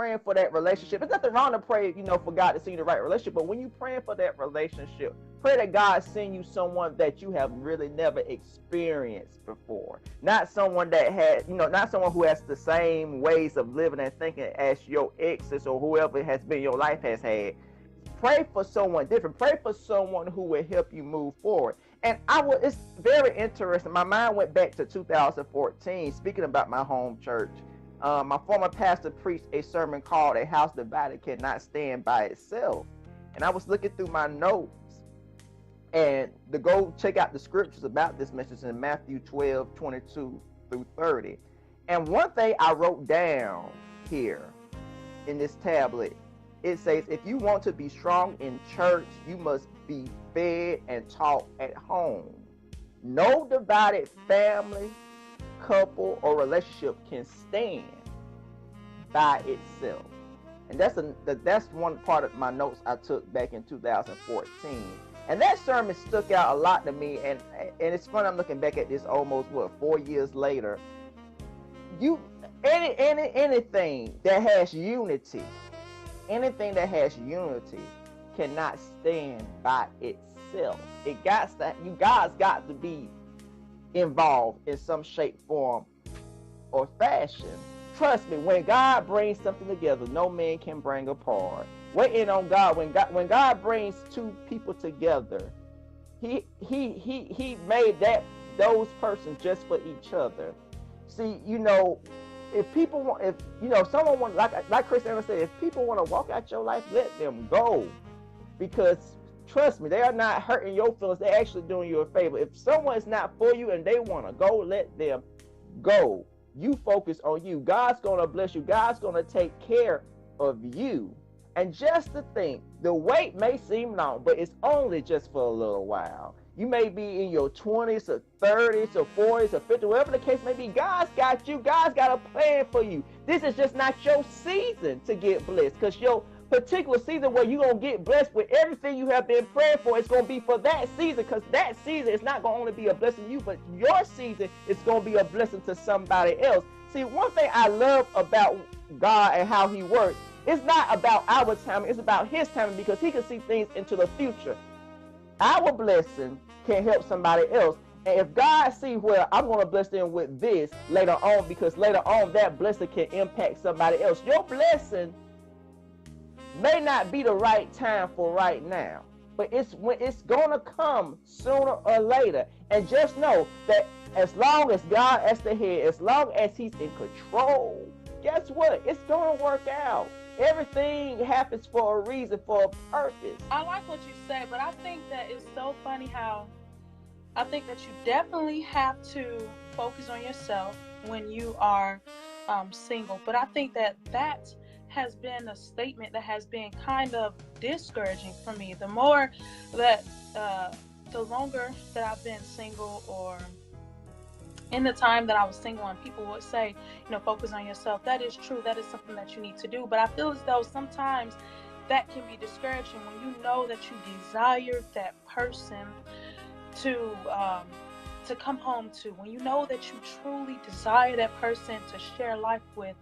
praying for that relationship, it's nothing wrong to pray, for God to see the right relationship. But when you praying for that relationship, pray that God send you someone that you have really never experienced before. Not someone that had, not someone who has the same ways of living and thinking as your exes or whoever has been your life has had. Pray for someone different. Pray for someone who will help you move forward. And it's very interesting. My mind went back to 2014, speaking about my home church. My former pastor preached a sermon called "A House Divided Cannot Stand by Itself." And I was looking through my notes and to go check out the scriptures about this message in Matthew 12:22-30. And one thing I wrote down here in this tablet, it says, if you want to be strong in church, you must be fed and taught at home. No divided family, couple, or relationship can stand by itself. And that's one part of my notes I took back in 2014. And that sermon stuck out a lot to me. And it's funny, I'm looking back at this almost 4 years later. Anything that has unity, cannot stand by itself. You guys got to be involved in some shape, form, or fashion. Trust me, when God brings something together, no man can bring apart. Waiting on God, when God brings two people together, He made those persons just for each other. See, if people want, someone want, like Christana said, if people want to walk out your life, let them go. Because trust me, they are not hurting your feelings. They're actually doing you a favor. If someone is not for you and they want to go, let them go. You focus on you. God's going to bless you. God's going to take care of you. And just to think, the wait may seem long, but it's only just for a little while. You may be in your 20s or 30s or 40s or 50s, whatever the case may be. God's got you. God's got a plan for you. This is just not your season to get blessed, because your particular season where you're going to get blessed with everything you have been praying for, it's going to be for that season, because that season is not going to only be a blessing to you, but your season is going to be a blessing to somebody else. See, one thing I love about God and how He works, it's not about our timing, it's about His timing, because He can see things into the future. Our blessing can help somebody else. And if God sees, well, I'm going to bless them with this later on, because later on that blessing can impact somebody else. Your blessing may not be the right time for right now, but it's going to come sooner or later. And just know that as long as God is the head, as long as He's in control, guess what? It's going to work out. Everything happens for a reason, for a purpose. I like what you said, but I think that it's so funny how I think that you definitely have to focus on yourself when you are single. But I think that has been a statement that has been kind of discouraging for me. The more that, the longer that I've been single, or in the time that I was single, and people would say, focus on yourself. That is true. That is something that you need to do. But I feel as though sometimes that can be discouraging when you know that you desire that person to come home to, when you know that you truly desire that person to share life with,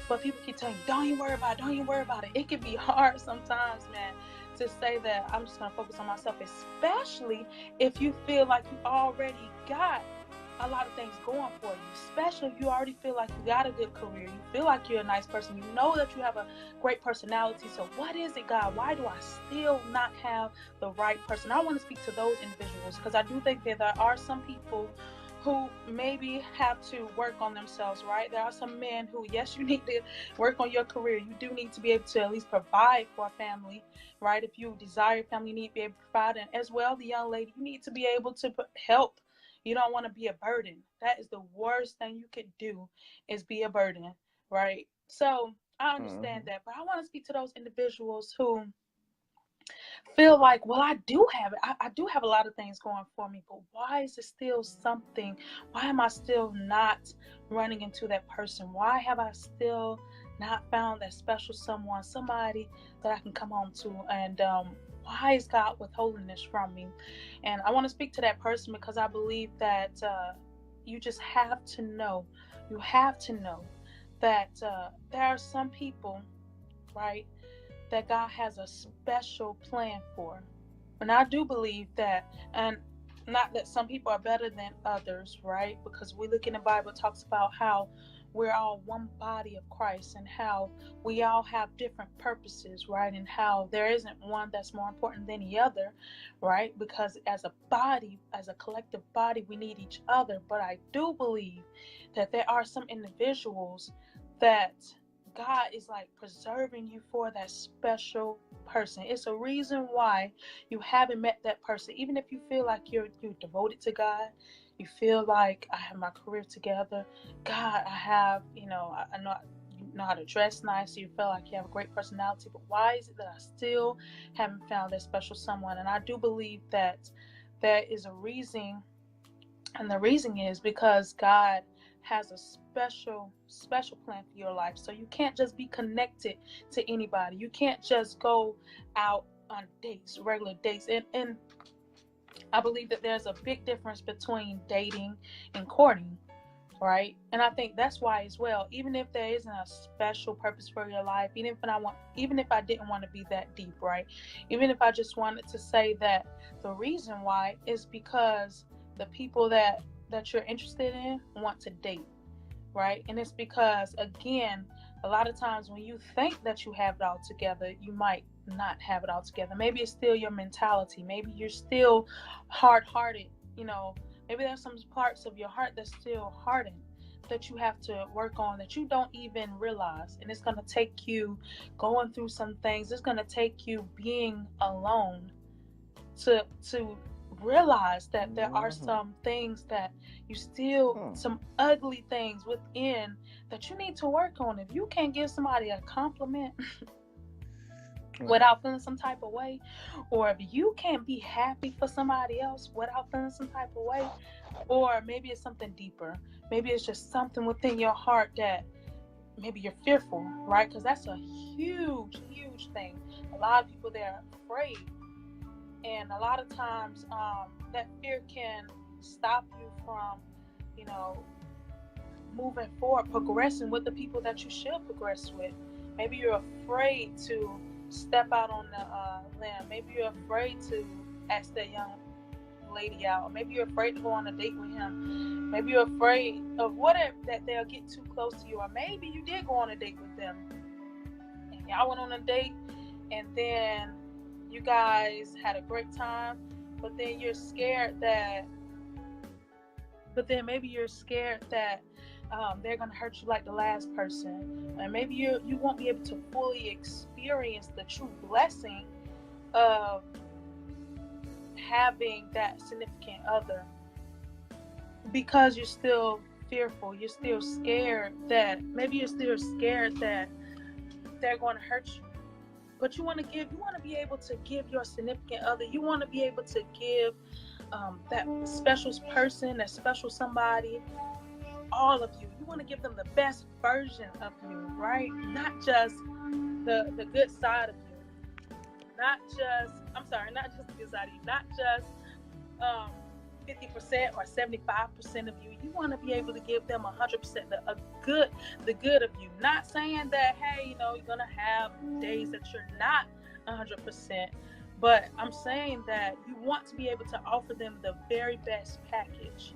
but people keep telling you, don't you worry about it. It can be hard sometimes, man, to say that I'm just going to focus on myself, especially if you feel like you already got a lot of things going for you, especially if you already feel like you got a good career, you feel like you're a nice person, you know that you have a great personality. So what is it, God? Why do I still not have the right person? I want to speak to those individuals, because I do think that there are some people who maybe have to work on themselves, right? There are some men who, yes, you need to work on your career. You do need to be able to at least provide for a family, right? If you desire a family, you need to be able to provide. And as well, the young lady, you need to be able to help. You don't want to be a burden. That is the worst thing you could do, is be a burden, right? So I understand that, but I want to speak to those individuals who feel like, well, I do have it. I do have a lot of things going for me, but why is it still something? Why am I still not running into that person? Why have I still not found that special somebody that I can come home to? And why is God withholding this from me? And I want to speak to that person, because I believe that you just have to know. You have to know that there are some people right, that God has a special plan for. And I do believe that, and not that some people are better than others, right? Because we look in the Bible, it talks about how we're all one body of Christ and how we all have different purposes, right? And how there isn't one that's more important than the other, right? Because as a body, as a collective body, we need each other. But I do believe that there are some individuals that God is like preserving you for that special person. It's a reason why you haven't met that person. Even if you feel like you're devoted to God, you feel like I have my career together. God, I have, I know you know how to dress nice. You feel like you have a great personality. But why is it that I still haven't found that special someone? And I do believe that there is a reason. And the reason is because God has a special plan for your life. So you can't just be connected to anybody. You can't just go out on dates, regular dates. And I believe that there's a big difference between dating and courting, right? And I think that's why as well, even if there isn't a special purpose for your life, even if I didn't want to be that deep, right? Even if I just wanted to say that the reason why is because the people that you're interested in want to date, right? And it's because, again, a lot of times when you think that you have it all together, you might not have it all together. Maybe it's still your mentality. Maybe you're still hard-hearted. Maybe there's some parts of your heart that's still hardened that you have to work on that you don't even realize. And it's going to take you going through some things. It's going to take you being alone to realize that there are some things that you still, some ugly things within that you need to work on. If you can't give somebody a compliment without feeling some type of way, or if you can't be happy for somebody else without feeling some type of way, or maybe it's something deeper. Maybe it's just something within your heart that maybe you're fearful, right? Because that's a huge thing. A lot of people, they're afraid. And a lot of times that fear can stop you from, moving forward, progressing with the people that you should progress with. Maybe you're afraid to step out on the limb. Maybe you're afraid to ask that young lady out. Maybe you're afraid to go on a date with him. Maybe you're afraid of whatever, that they'll get too close to you. Or maybe you did go on a date with them and y'all went on a date and then you guys had a great time, but then you're scared that they're gonna hurt you like the last person, and maybe you won't be able to fully experience the true blessing of having that significant other because you're still fearful. You're still scared that they're going to hurt you. But you want to be able to give your significant other, you want to be able to give that special person, that special somebody, all of you. You want to give them the best version of you, right? Not just the good side of you. Not just the good side of you. Not just 50% or 75% of you. You want to be able to give them 100%, the good of you. Not saying that, hey, you're going to have days that you're not 100%, but I'm saying that you want to be able to offer them the very best package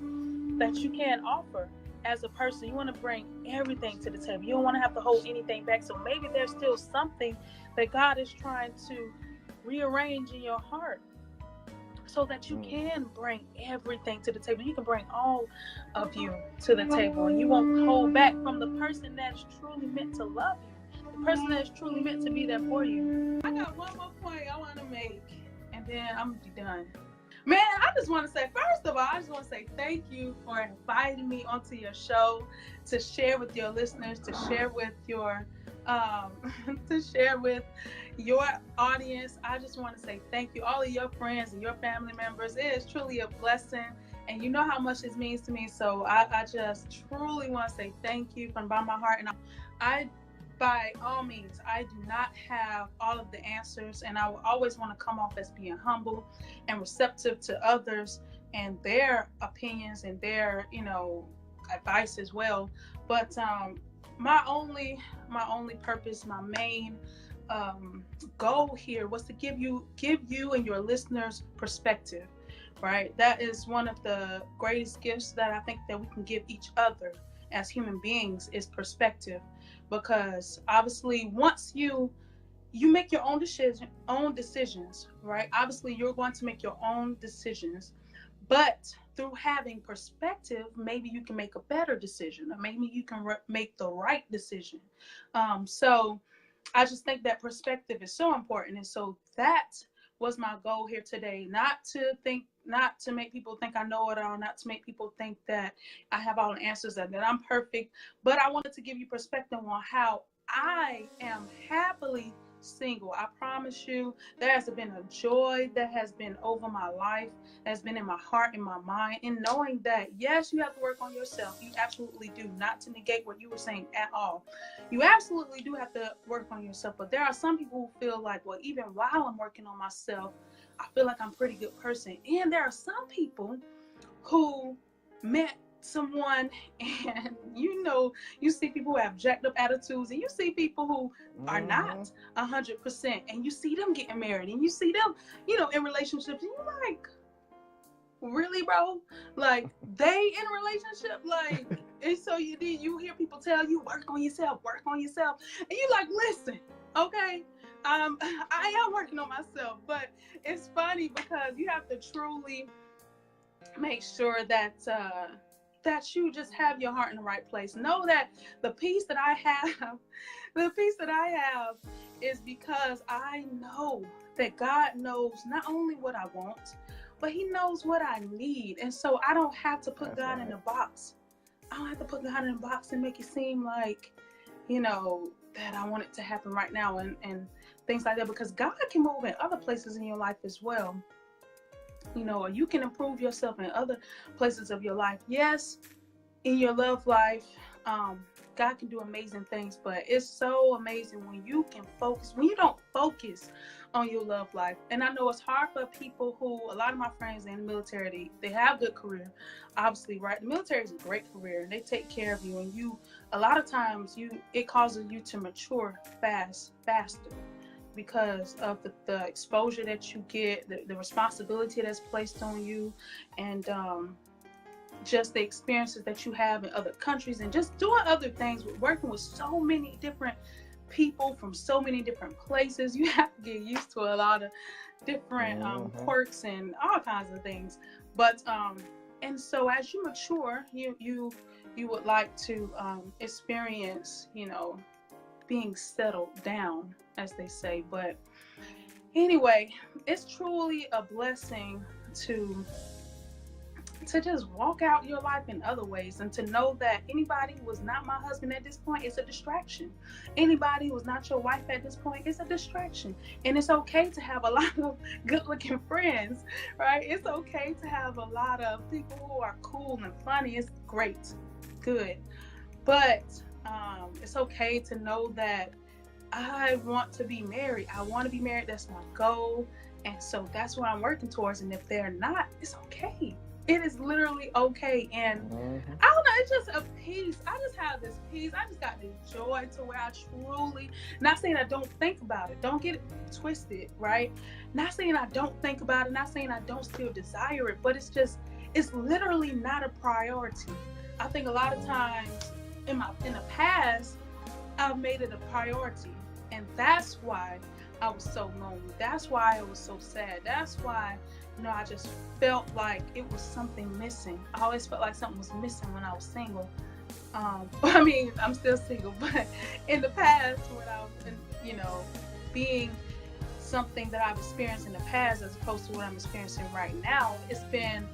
that you can offer as a person. You want to bring everything to the table. You don't want to have to hold anything back. So maybe there's still something that God is trying to rearrange in your heart, so that you can bring everything to the table. You can bring all of you to the table, and you won't hold back from the person that's truly meant to love you, the person that's truly meant to be there for you. I got one more point I want to make, and then I'm going to be done. Man, I just want to say, first of all, thank you for inviting me onto your show to share with your listeners, to share with your audience. I just want to say thank you, all of your friends and your family members. It is truly a blessing, and you know how much this means to me. So I just truly want to say thank you from the bottom of my heart. And I by all means, I do not have all of the answers, and I will always want to come off as being humble and receptive to others and their opinions and their, advice as well. But my only purpose, my main goal here was to give you and your listeners perspective, right? That is one of the greatest gifts that I think that we can give each other as human beings, is perspective. Because obviously once you make your own decisions, right? Obviously you're going to make your own decisions, but through having perspective, maybe you can make a better decision, or maybe you can make the right decision. So I just think that perspective is so important. And so that was my goal here today. Not to make people think I know it all, not to make people think that I have all the answers and that I'm perfect, but I wanted to give you perspective on how I am happily single. I promise you, there has been a joy that has been over my life, has been in my heart, in my mind, and knowing that, yes, you have to work on yourself. You absolutely do. Not to negate what you were saying at all. You absolutely do have to work on yourself. But there are some people who feel like, well, even while I'm working on myself, I feel like I'm a pretty good person. And there are some people who met someone, and you see people who have jacked up attitudes, and you see people who are not 100%, and you see them getting married, and you see them in relationships, and you're like, really, bro? Like, they in a relationship? Like, and so you hear people tell you, work on yourself, and you like, listen, okay, I am working on myself. But it's funny because you have to truly make sure that you just have your heart in the right place. Know that the peace that I have is because I know that God knows not only what I want, but he knows what I need. And so I don't have to put God in a box. I don't have to put God in a box and make it seem like, that I want it to happen right now and things like that, because God can move in other places in your life as well. Or you can improve yourself in other places of your life. Yes, in your love life, God can do amazing things, but it's so amazing when you don't focus on your love life. And I know it's hard for people a lot of my friends in the military, they have good career, obviously, right? The military is a great career, and they take care of you, and a lot of times it causes you to mature faster. Because of the exposure that you get, the responsibility that's placed on you, and just the experiences that you have in other countries, and just doing other things, working with so many different people from so many different places. You have to get used to a lot of different quirks and all kinds of things. But and so as you mature, you would like to experience, being settled down, as they say. But anyway, it's truly a blessing to just walk out your life in other ways, and to know that anybody who was not my husband at this point is a distraction. Anybody who was not your wife at this point is a distraction. And it's okay to have a lot of good-looking friends, right? It's okay to have a lot of people who are cool and funny. It's great, good. But it's okay to know that I want to be married. I want to be married. That's my goal. And so that's what I'm working towards. And if they're not, it's okay. It is literally okay. And I don't know, it's just a peace. I just have this peace. I just got this joy to where I truly, not saying I don't think about it. Don't get it twisted, right? Not saying I don't think about it. Not saying I don't still desire it. But it's literally not a priority. I think a lot of times in the past, I've made it a priority. And that's why I was so lonely. That's why I was so sad. That's why, I just felt like it was something missing. I always felt like something was missing when I was single. I mean, I'm still single, but in the past, when I was, being something that I've experienced in the past as opposed to what I'm experiencing right now, it's been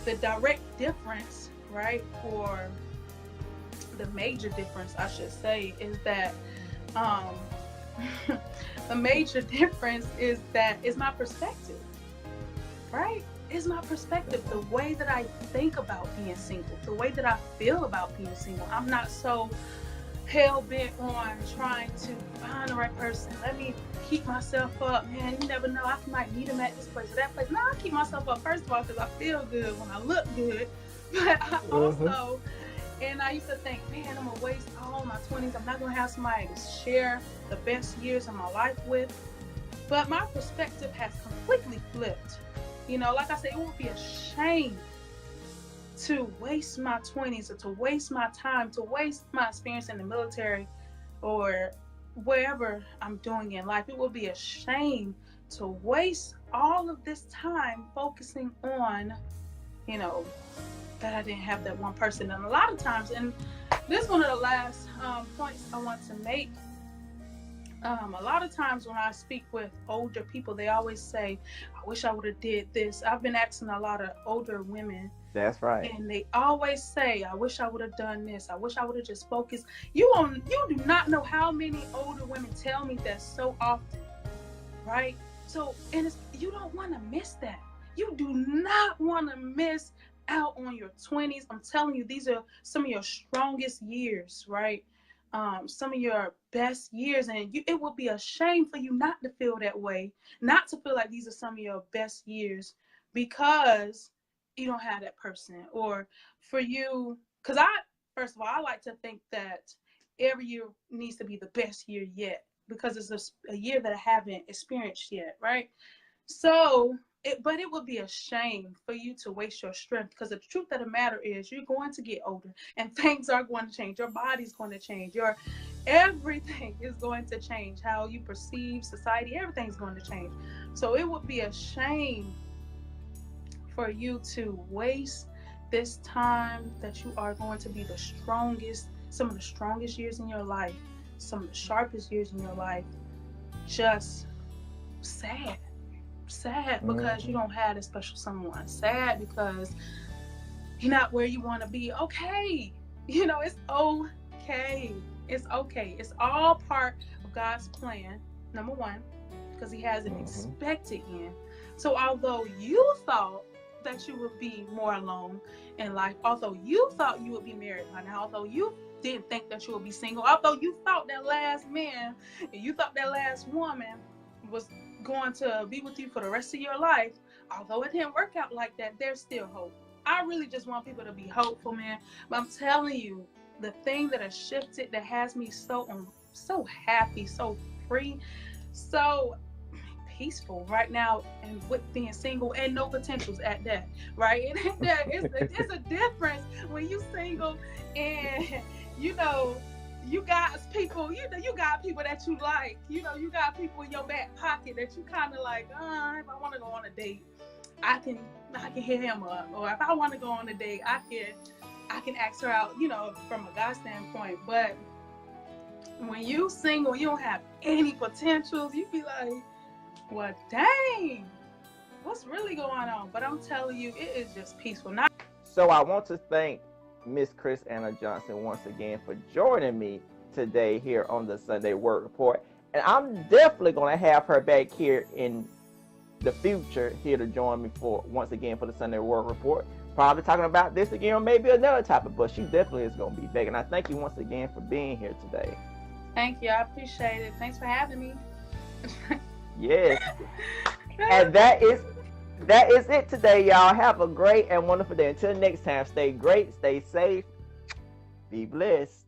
the direct difference, right? Or the major difference, I should say, is that the major difference is my perspective, right? Is my perspective, the way that I think about being single, the way that I feel about being single. I'm not so hell-bent on trying to find the right person. Let me keep myself up, man. You never know, I might meet him at this place or that place. No, I keep myself up, first of all, because I feel good when I look good, but I also And I used to think, man, I'm gonna waste all my 20s. I'm not gonna have somebody to share the best years of my life with. But my perspective has completely flipped. You know, like I said, it would be a shame to waste my 20s, or to waste my time, to waste my experience in the military or wherever I'm doing in life. It would be a shame to waste all of this time focusing on, you know, that I didn't have that one person. And a lot of times, and this is one of the last points I want to make. A lot of times when I speak with older people, they always say, I wish I would have did this. I've been asking a lot of older women. That's right. And they always say, I wish I would have done this. I wish I would have just focused. You do not know how many older women tell me that so often, right? So, and you don't want to miss that. You do not want to miss out on your 20s. I'm telling you, these are some of your strongest years, right? Some of your best years, and it would be a shame for you not to feel that way, not to feel like these are some of your best years because you don't have that person. Or for you, because first of all, I like to think that every year needs to be the best year yet, because it's a year that I haven't experienced yet, right? So, but it would be a shame for you to waste your strength, because the truth of the matter is you're going to get older and things are going to change. Your body's going to change. Your everything is going to change. How you perceive society, everything's going to change. So it would be a shame for you to waste this time that you are going to be the strongest, some of the strongest years in your life, some of the sharpest years in your life, just sad because you don't have a special someone. Sad because you're not where you want to be. Okay, you know, it's okay. It's okay. It's all part of God's plan, number one, because he has an expected end. So although you thought that you would be more alone in life, although you thought you would be married by now, although you didn't think that you would be single, although you thought that last man and you thought that last woman was going to be with you for the rest of your life, although it didn't work out like that, there's still hope. I really just want people to be hopeful, man. But I'm telling you, the thing that has shifted, that has me so happy, so free, so peaceful right now, and with being single and no potentials at that, right? It's a difference when you single and you know you got people, you got people that you like, you got people in your back pocket that you kind of like, if I want to go on a date, I can hit him up, or if I want to go on a date, I can ask her out, from a guy standpoint. But when you single, you don't have any potentials, you be like, well, dang, what's really going on? But I'm telling you, it is just peaceful. So I want to thank Miss Christana Johnson once again for joining me today here on the Sunday Word Report. And I'm definitely going to have her back here in the future here to join me once again for the Sunday Word Report. Probably talking about this again or maybe another topic, but she definitely is going to be back. And I thank you once again for being here today. Thank you. I appreciate it. Thanks for having me. Yes. And that is it today, y'all. Have a great and wonderful day. Until next time, stay great, stay safe, be blessed.